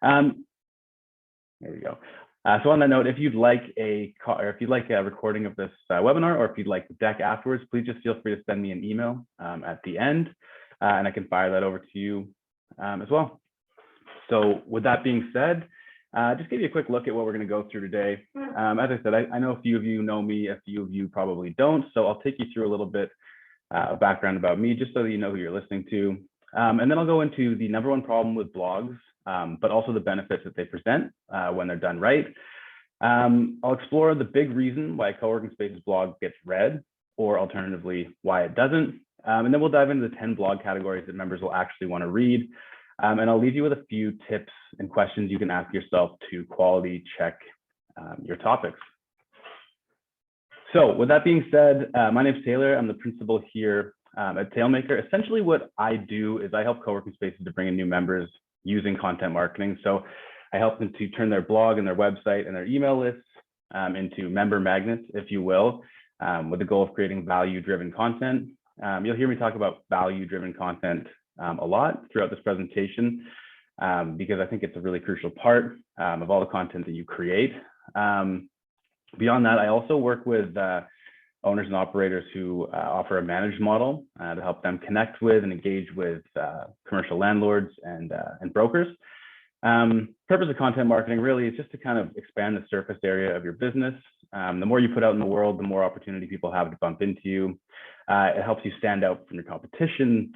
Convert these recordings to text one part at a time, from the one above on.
Um, there we go. So on that note, if you'd like a recording of this webinar, or if you'd like the deck afterwards, please just feel free to send me an email at the end, and I can fire that over to you as well. So with that being said, just give you a quick look at what we're going to go through today. As I said, I know a few of you know me, a few of you probably don't. So I'll take you through a little bit of background about me, just so that you know who you're listening to. And then I'll go into the #1 problem with blogs, but also the benefits that they present when they're done right. I'll explore the big reason why a co-working spaces blog gets read, or alternatively, why it doesn't. And then we'll dive into the 10 blog categories that members will actually want to read. And I'll leave you with a few tips and questions you can ask yourself to quality check your topics. So with that being said, my name is Taylor. I'm the principal here at Tailmaker. Essentially what I do is I help co-working spaces to bring in new members using content marketing. So I help them to turn their blog and their website and their email lists into member magnets, if you will, with the goal of creating value-driven content. You'll hear me talk about value-driven content a lot throughout this presentation, because I think it's a really crucial part of all the content that you create. Beyond that, I also work with owners and operators who offer a managed model to help them connect with and engage with commercial landlords and brokers. Purpose of content marketing really is just to kind of expand the surface area of your business. The more you put out in the world, the more opportunity people have to bump into you. It helps you stand out from your competition,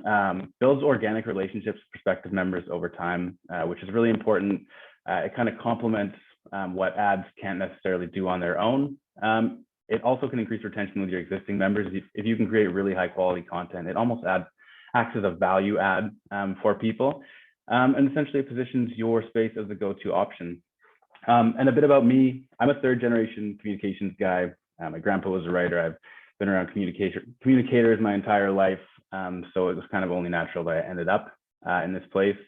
builds organic relationships with prospective members over time, which is really important. It kind of complements what ads can't necessarily do on their own. It also can increase retention with your existing members. If you can create really high quality content, it almost acts as a value add for people. And essentially it positions your space as the go-to option. And a bit about me, I'm a 3rd generation communications guy. My grandpa was a writer. I've been around communicators my entire life. So it was kind of only natural that I ended up in this place.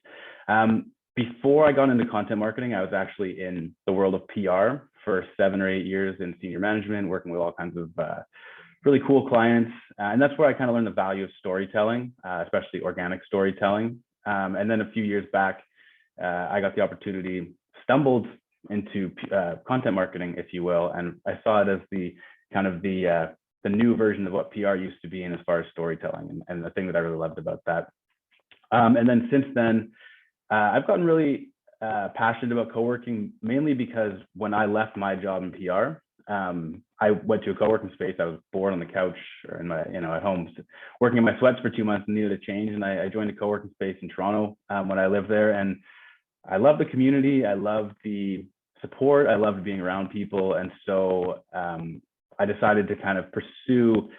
Before I got into content marketing, I was actually in the world of PR for 7 or 8 years in senior management, working with all kinds of really cool clients. And that's where I kind of learned the value of storytelling, especially organic storytelling. And then a few years back, I got the opportunity, stumbled into content marketing, if you will, and I saw it as the kind of the new version of what PR used to be in as far as storytelling, and the thing that I really loved about that. And then since then, I've gotten really passionate about co-working, mainly because when I left my job in PR, I went to a co-working space. I was bored on the couch or in my, at home, working in my sweats for 2 months and needed a change. And I joined a co-working space in Toronto when I lived there. And I love the community. I love the support. I loved being around people. And so I decided to kind of pursue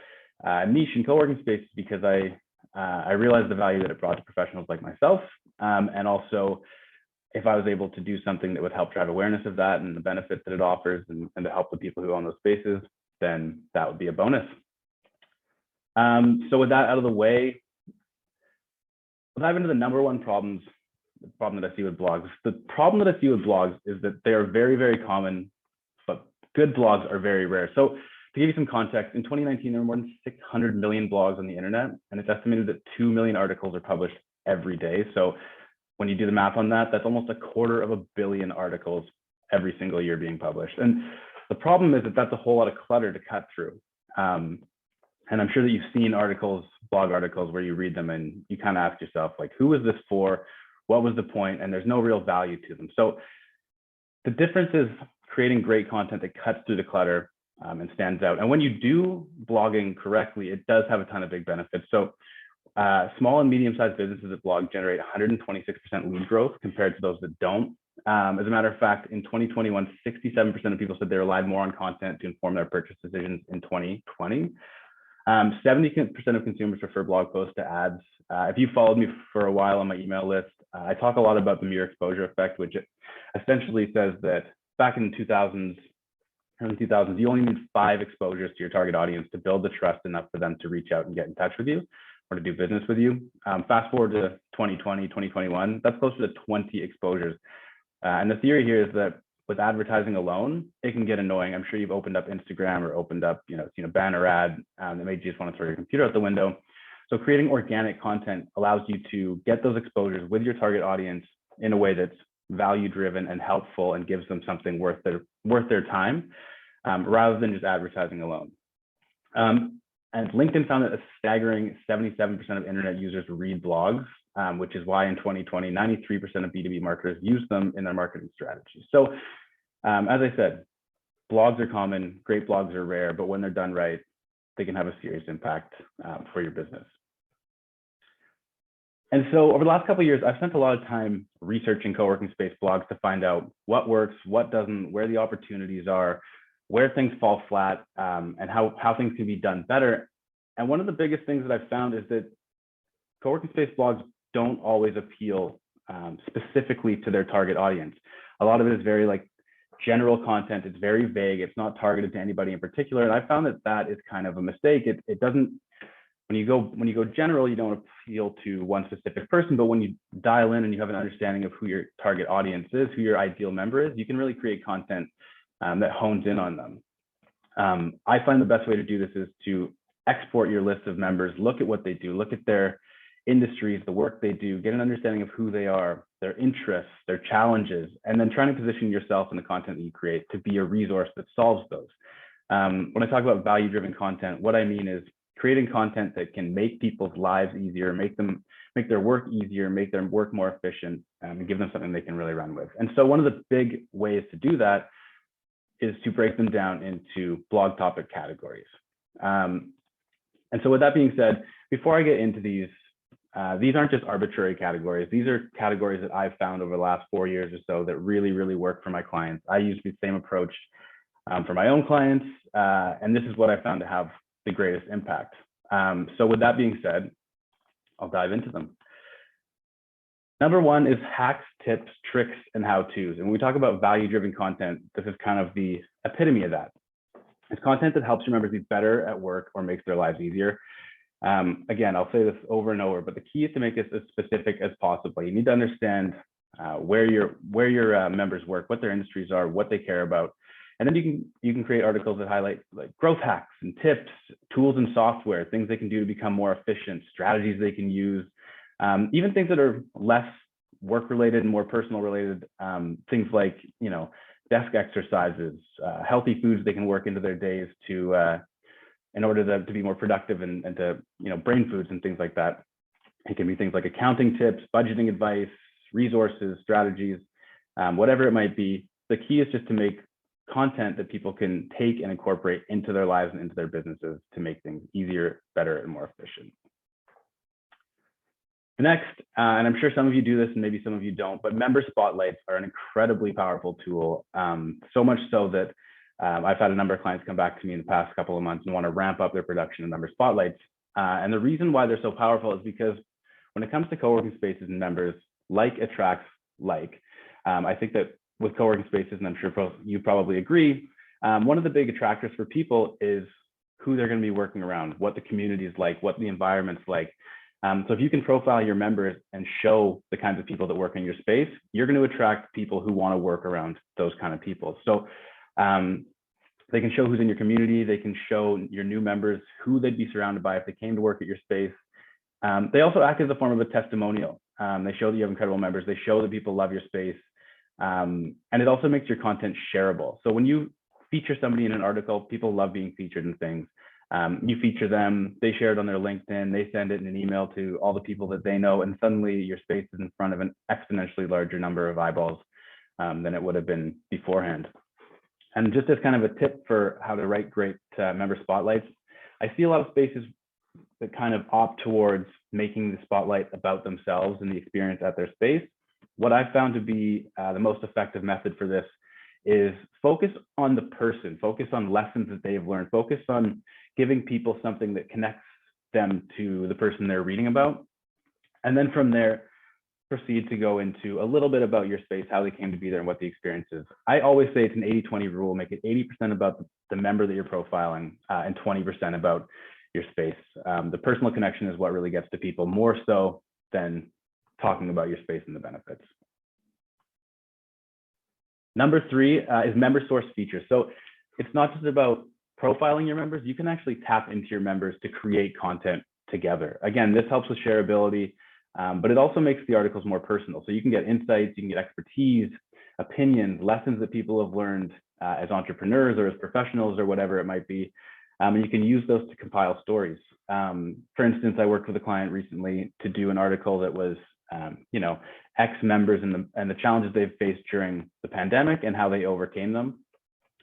a niche in co-working spaces because I realized the value that it brought to professionals like myself. And also, if I was able to do something that would help drive awareness of that and the benefits that it offers and to help the people who own those spaces, then that would be a bonus. So with that out of the way, we'll dive into the #1 problem that I see with blogs. The problem that I see with blogs is that they are very, very common, but good blogs are very rare. So to give you some context, in 2019, there were more than 600 million blogs on the internet, and it's estimated that 2 million articles are published every day. So when you do the math on that, that's almost 250 million articles every single year being published. And the problem is that that's a whole lot of clutter to cut through. And I'm sure that you've seen articles, blog articles, where you read them and you kind of ask yourself, like, who is this for? What was the point? And there's no real value to them. So the difference is creating great content that cuts through the clutter and stands out. And when you do blogging correctly, it does have a ton of big benefits. So small and medium-sized businesses that blog generate 126% lead growth compared to those that don't. As a matter of fact, in 2021, 67% of people said they relied more on content to inform their purchase decisions in 2020. 70% of consumers prefer blog posts to ads. If you followed me for a while on my email list, I talk a lot about the mere exposure effect, which essentially says that back in the early 2000s, you only need 5 exposures to your target audience to build the trust enough for them to reach out and get in touch with you or to do business with you. Fast forward to 2020, 2021, that's closer to 20 exposures. And the theory here is that with advertising alone, it can get annoying. I'm sure you've opened up Instagram or opened up, seen a banner ad that made you just want to throw your computer out the window. So creating organic content allows you to get those exposures with your target audience in a way that's value-driven, and helpful, and gives them something worth their time, rather than just advertising alone. And LinkedIn found that a staggering 77% of internet users read blogs, which is why in 2020, 93% of B2B marketers use them in their marketing strategy. So as I said, blogs are common, great blogs are rare, but when they're done right, they can have a serious impact for your business. And so over the last couple of years, I've spent a lot of time researching co-working space blogs to find out what works, what doesn't, where the opportunities are, where things fall flat, and how things can be done better. And one of the biggest things that I've found is that co-working space blogs don't always appeal specifically to their target audience. A lot of it is very like general content. It's very vague. It's not targeted to anybody in particular. And I found that that is kind of a mistake. It doesn't, when you go general, you don't appeal to one specific person, but when you dial in and you have an understanding of who your target audience is, who your ideal member is, you can really create content that hones in on them. I find the best way to do this is to export your list of members, look at what they do, look at their industries, the work they do, get an understanding of who they are, their interests, their challenges, and then trying to position yourself in the content that you create to be a resource that solves those. When I talk about value-driven content, what I mean is creating content that can make people's lives easier, make their work easier, make their work more efficient, and give them something they can really run with. And so one of the big ways to do that is to break them down into blog topic categories. And so with that being said, before I get into these aren't just arbitrary categories. These are categories that I've found over the last 4 years or so that really, really work for my clients. I use the same approach for my own clients, and this is what I found to have the greatest impact. So with that being said, I'll dive into them. Number one is hacks, tips, tricks, and how-tos. And when we talk about value-driven content, this is kind of the epitome of that. It's content that helps your members be better at work or makes their lives easier. Again, I'll say this over and over, but the key is to make this as specific as possible. You need to understand where your members work, what their industries are, what they care about. And then you can create articles that highlight like growth hacks and tips, tools and software, things they can do to become more efficient, strategies they can use, even things that are less work-related and more personal-related, things like, desk exercises, healthy foods they can work into their days in order to be more productive and to, brain foods and things like that. It can be things like accounting tips, budgeting advice, resources, strategies, whatever it might be. The key is just to make content that people can take and incorporate into their lives and into their businesses to make things easier, better, and more efficient. Next, and I'm sure some of you do this and maybe some of you don't, but member spotlights are an incredibly powerful tool, so much so that I've had a number of clients come back to me in the past couple of months and want to ramp up their production of member spotlights. And the reason why they're so powerful is because when it comes to co-working spaces and members, like attracts like. I think that with co-working spaces, and I'm sure you probably agree, one of the big attractors for people is who they're going to be working around, what the community is like, what the environment's like. So if you can profile your members and show the kinds of people that work in your space, you're going to attract people who want to work around those kind of people. So they can show who's in your community. They can show your new members who they'd be surrounded by if they came to work at your space. They also act as a form of a testimonial. They show that you have incredible members. They show that people love your space. And it also makes your content shareable. So when you feature somebody in an article, people love being featured in things. You feature them, they share it on their LinkedIn, they send it in an email to all the people that they know, and suddenly your space is in front of an exponentially larger number of eyeballs than it would have been beforehand. And just as kind of a tip for how to write great member spotlights, I see a lot of spaces that kind of opt towards making the spotlight about themselves and the experience at their space. What I've found to be the most effective method for this is focus on the person, focus on lessons that they've learned, focus on giving people something that connects them to the person they're reading about. And then from there, proceed to go into a little bit about your space, how they came to be there and what the experience is. I always say it's an 80-20 rule, make it 80% about the member that you're profiling and 20% about your space. The personal connection is what really gets to people more so than talking about your space and the benefits. Number 3 is member source features. So it's not just about profiling your members, you can actually tap into your members to create content together. Again, this helps with shareability. But it also makes the articles more personal. So you can get insights, you can get expertise, opinions, lessons that people have learned as entrepreneurs or as professionals or whatever it might be. And you can use those to compile stories. For instance, I worked with a client recently to do an article that was, ex-members and the challenges they've faced during the pandemic and how they overcame them.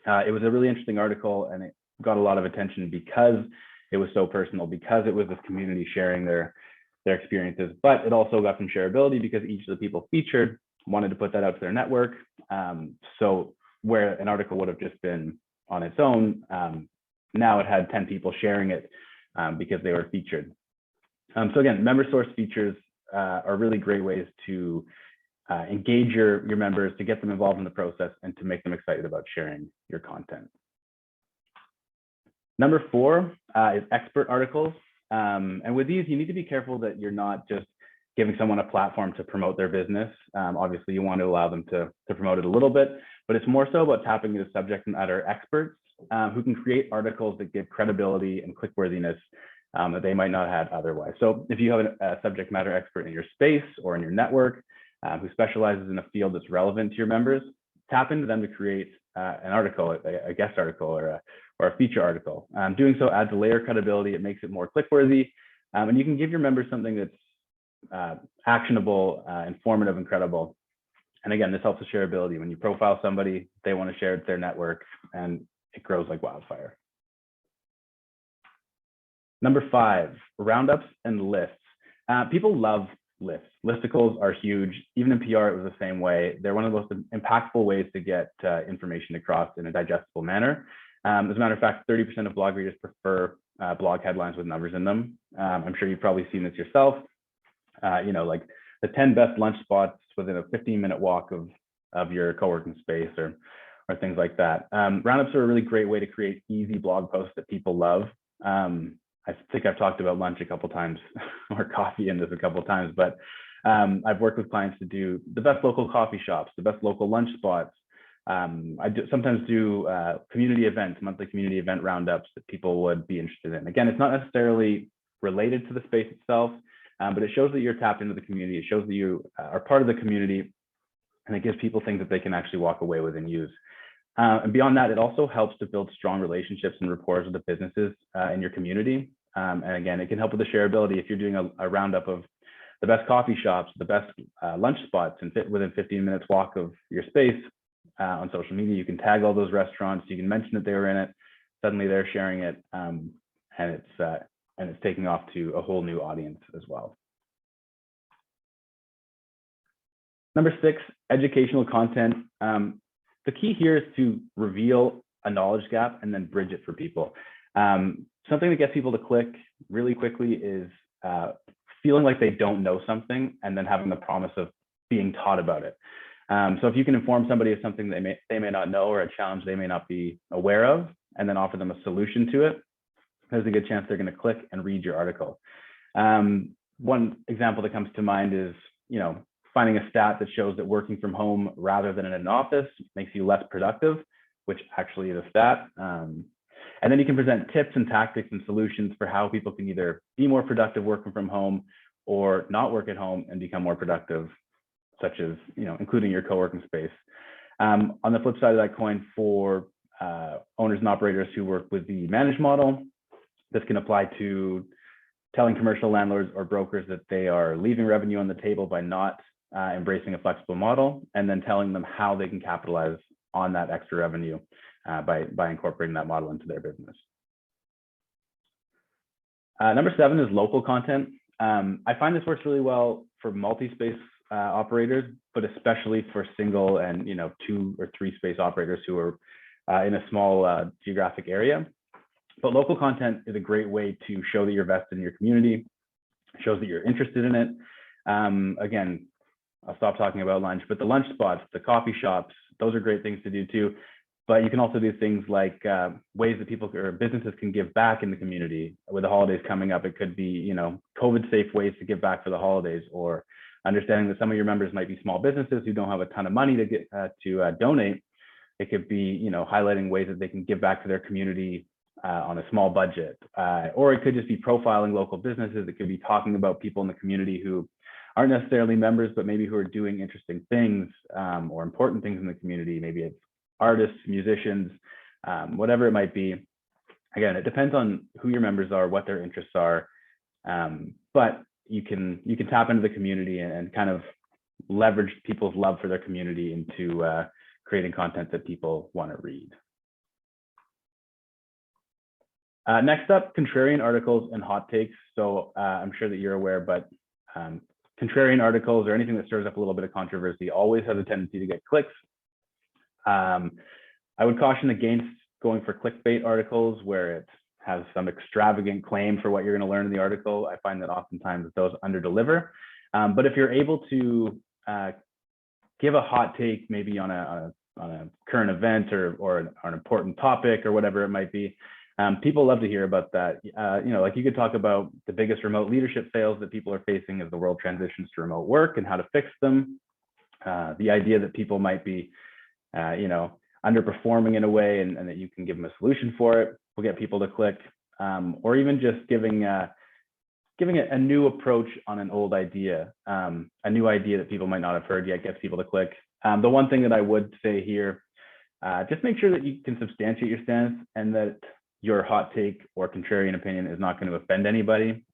It was a really interesting article, and it got a lot of attention because it was so personal, because it was this community sharing their experiences, but it also got some shareability because each of the people featured wanted to put that out to their network. So where an article would have just been on its own, now it had 10 people sharing it because they were featured. So again, member source features are really great ways to engage your members, to get them involved in the process, and to make them excited about sharing your content. Number 4 is expert articles. And with these, you need to be careful that you're not just giving someone a platform to promote their business. Obviously, you want to allow them to promote it a little bit, but it's more so about tapping into subject matter experts who can create articles that give credibility and clickworthiness that they might not have had otherwise. So if you have a subject matter expert in your space or in your network who specializes in a field that's relevant to your members, tap into them to create an article, a guest article, or a feature article. Doing so adds a layer of credibility. It makes it more clickworthy, and you can give your members something that's actionable, informative, and credible. And again, this helps with shareability. When you profile somebody, they want to share it to their network, and it grows like wildfire. Number 5, roundups and lists. People love lists. Listicles are huge. Even in PR, it was the same way. They're one of the most impactful ways to get information across in a digestible manner. As a matter of fact, 30% of blog readers prefer blog headlines with numbers in them. I'm sure you've probably seen this yourself. Like the 10 best lunch spots within a 15-minute walk of your co-working space or things like that. Roundups are a really great way to create easy blog posts that people love. I think I've talked about lunch a couple times or coffee in this a couple times, but I've worked with clients to do the best local coffee shops, the best local lunch spots. I sometimes do community events, monthly community event roundups that people would be interested in. Again, it's not necessarily related to the space itself, but it shows that you're tapped into the community. It shows that you are part of the community, and it gives people things that they can actually walk away with and use. And beyond that, it also helps to build strong relationships and rapport with the businesses in your community. And again, it can help with the shareability. If you're doing a roundup of the best coffee shops, the best lunch spots, and fit within 15 minutes walk of your space on social media, you can tag all those restaurants. You can mention that they were in it. Suddenly, they're sharing it, and it's taking off to a whole new audience as well. Number 6, educational content. The key here is to reveal a knowledge gap and then bridge it for people. Something that gets people to click really quickly is feeling like they don't know something and then having the promise of being taught about it. So if you can inform somebody of something they may not know or a challenge they may not be aware of, and then offer them a solution to it, there's a good chance they're going to click and read your article. One example that comes to mind is, finding a stat that shows that working from home rather than in an office makes you less productive, which actually is a stat. And then you can present tips and tactics and solutions for how people can either be more productive working from home or not work at home and become more productive, such as, including your co-working space. On the flip side of that coin, for owners and operators who work with the managed model, this can apply to telling commercial landlords or brokers that they are leaving revenue on the table by not embracing a flexible model, and then telling them how they can capitalize on that extra revenue by incorporating that model into their business. Number 7 is local content. I find this works really well for multi-space operators, but especially for single and 2 or 3 space operators who are in a small geographic area. But local content is a great way to show that you're vested in your community, shows that you're interested in it. Again, I'll stop talking about lunch, but the lunch spots, the coffee shops, those are great things to do too. But you can also do things like ways that people or businesses can give back in the community. With the holidays coming up, it could be, COVID-safe ways to give back for the holidays, or understanding that some of your members might be small businesses who don't have a ton of money to donate. It could be, highlighting ways that they can give back to their community on a small budget, or it could just be profiling local businesses. It could be talking about people in the community who aren't necessarily members, but maybe who are doing interesting things or important things in the community. Maybe it's artists, musicians, whatever it might be. Again, it depends on who your members are, what their interests are, but you can tap into the community and kind of leverage people's love for their community into creating content that people want to read. Next up, contrarian articles and hot takes. So I'm sure that you're aware, but contrarian articles or anything that stirs up a little bit of controversy always has a tendency to get clicks. I would caution against going for clickbait articles where it has some extravagant claim for what you're going to learn in the article. I find that oftentimes those underdeliver. But if you're able to give a hot take, maybe on a current event or an important topic or whatever it might be, people love to hear about that. Like you could talk about the biggest remote leadership fails that people are facing as the world transitions to remote work and how to fix them. The idea that people might be, underperforming in a way and that you can give them a solution for it will get people to click, or even just giving a new approach on an old idea, a new idea that people might not have heard yet gets people to click. The one thing that I would say here, just make sure that you can substantiate your stance and that your hot take or contrarian opinion is not going to offend anybody.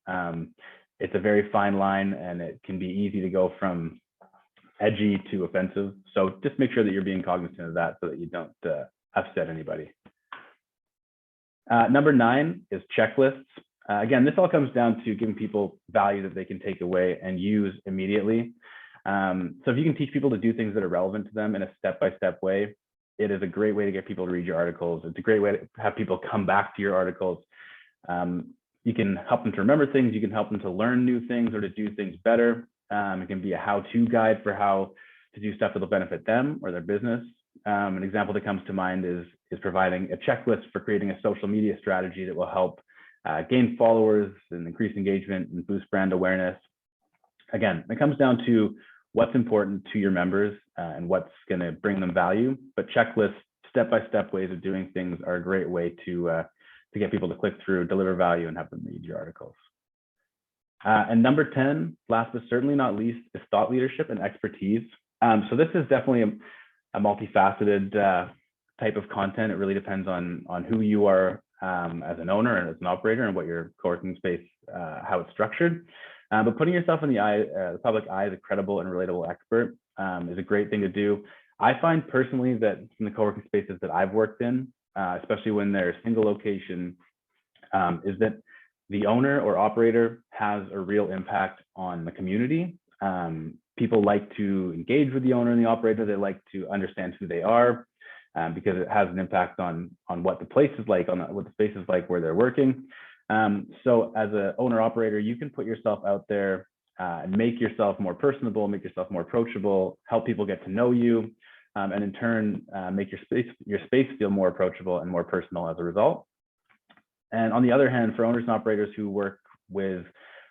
It's a very fine line and it can be easy to go from edgy to offensive. So just make sure that you're being cognizant of that so that you don't upset anybody. Number 9 is checklists. Again, this all comes down to giving people value that they can take away and use immediately. So if you can teach people to do things that are relevant to them in a step-by-step way, it is a great way to get people to read your articles. It's a great way to have people come back to your articles. You can help them to remember things. You can help them to learn new things or to do things better. It can be a how-to guide for how to do stuff that'll benefit them or their business. An example that comes to mind is providing a checklist for creating a social media strategy that will help gain followers and increase engagement and boost brand awareness. Again, it comes down to what's important to your members and what's going to bring them value. But checklists, step-by-step ways of doing things are a great way to get people to click through, deliver value, and have them read your articles. And number 10, last but certainly not least, is thought leadership and expertise. So this is definitely a multifaceted type of content. It really depends on who you are as an owner and as an operator and what your co-working space, how it's structured. But putting yourself in the public eye as a credible and relatable expert is a great thing to do. I find personally that in the co-working spaces that I've worked in, especially when they're single location, is that the owner or operator has a real impact on the community. People like to engage with the owner and the operator. They like to understand who they are because it has an impact on what the place is like, on what the space is like where they're working. So as an owner operator, you can put yourself out there and make yourself more personable, make yourself more approachable, help people get to know you, and in turn, make your space feel more approachable and more personal as a result. And on the other hand, for owners and operators who work with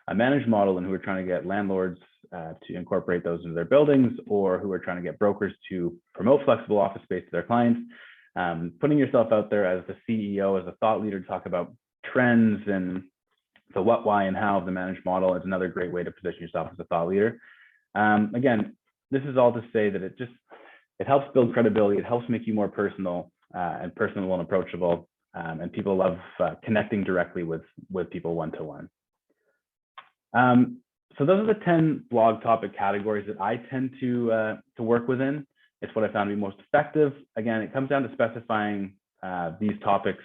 a managed model and who are trying to get landlords to incorporate those into their buildings, or who are trying to get brokers to promote flexible office space to their clients, putting yourself out there as the CEO, as a thought leader to talk about trends and the what, why, and how of the managed model is another great way to position yourself as a thought leader. Again, this is all to say that it helps build credibility. It helps make you more personal and approachable. And people love connecting directly with people one-to-one. So those are the 10 blog topic categories that I tend to work within. It's what I found to be most effective. Again, it comes down to specifying these topics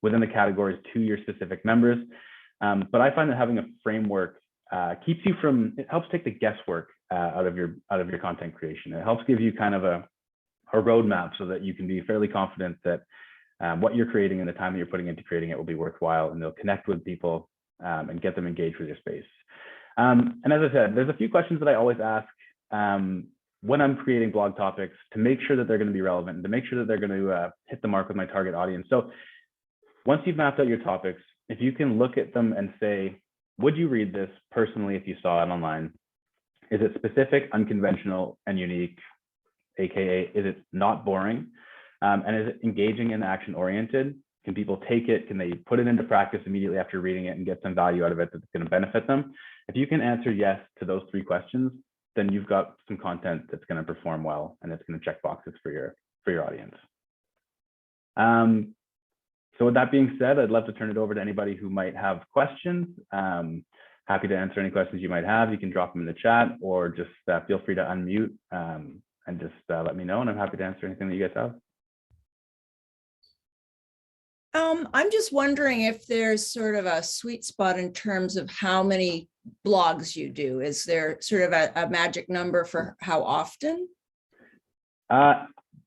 within the categories to your specific members. But I find that having a framework it helps take the guesswork out of your content creation. It helps give you kind of a roadmap so that you can be fairly confident that what you're creating and the time that you're putting into creating it will be worthwhile, and they'll connect with people and get them engaged with your space. And as I said, there's a few questions that I always ask when I'm creating blog topics to make sure that they're going to be relevant and to make sure that they're going to hit the mark with my target audience. So once you've mapped out your topics, if you can look at them and say, would you read this personally if you saw it online? Is it specific, unconventional, and unique? AKA, is it not boring? And is it engaging and action-oriented? Can people take it? Can they put it into practice immediately after reading it and get some value out of it that's going to benefit them? If you can answer yes to those 3 questions, then you've got some content that's going to perform well and it's going to check boxes for your audience. So with that being said, I'd love to turn it over to anybody who might have questions. Happy to answer any questions you might have. You can drop them in the chat or just feel free to unmute and just let me know, and I'm happy to answer anything that you guys have. I'm just wondering if there's sort of a sweet spot in terms of how many blogs you do. Is there sort of a magic number for how often?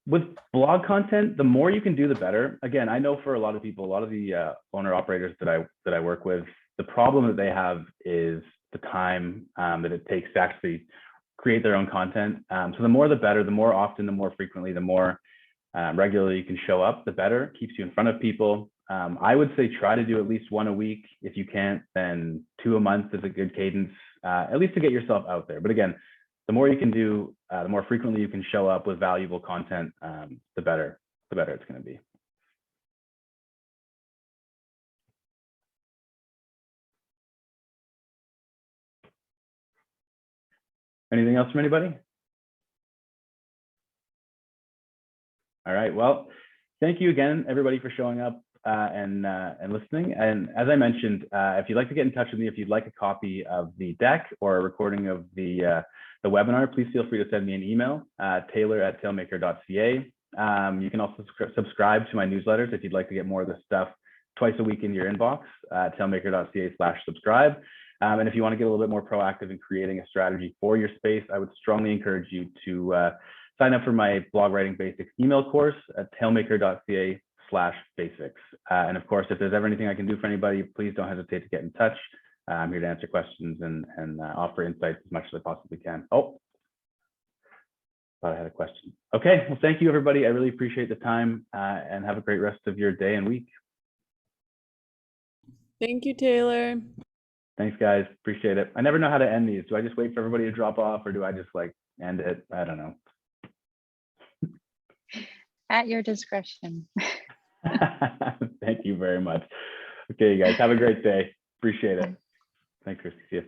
With blog content, the more you can do, the better. Again, I know for a lot of people, a lot of the owner operators that I work with, the problem that they have is the time that it takes to actually create their own content. So the more the better, the more often, the more frequently, the more regularly you can show up, the better. Keeps you in front of people. I would say try to do at least 1 a week. If you can't, then 2 a month is a good cadence, at least to get yourself out there. But again, the more you can do, the more frequently you can show up with valuable content, the better it's going to be. Anything else from anybody? All right, well, thank you again, everybody, for showing up and listening. And as I mentioned, if you'd like to get in touch with me, if you'd like a copy of the deck or a recording of the webinar, please feel free to send me an email, taylor@tailmaker.ca. You can also subscribe to my newsletters if you'd like to get more of this stuff twice a week in your inbox, tailmaker.ca/subscribe. And if you want to get a little bit more proactive in creating a strategy for your space, I would strongly encourage you to sign up for my blog writing basics email course at tailmaker.ca/basics. And of course, if there's ever anything I can do for anybody, please don't hesitate to get in touch. I'm here to answer questions and offer insights as much as I possibly can. Oh, thought I had a question. Okay, well, thank you, everybody. I really appreciate the time and have a great rest of your day and week. Thank you, Taylor. Thanks, guys. Appreciate it. I never know how to end these. Do I just wait for everybody to drop off or do I just like end it? I don't know. At your discretion. Thank you very much. Okay, you guys, have a great day. Appreciate it. Thanks, Christy. See you.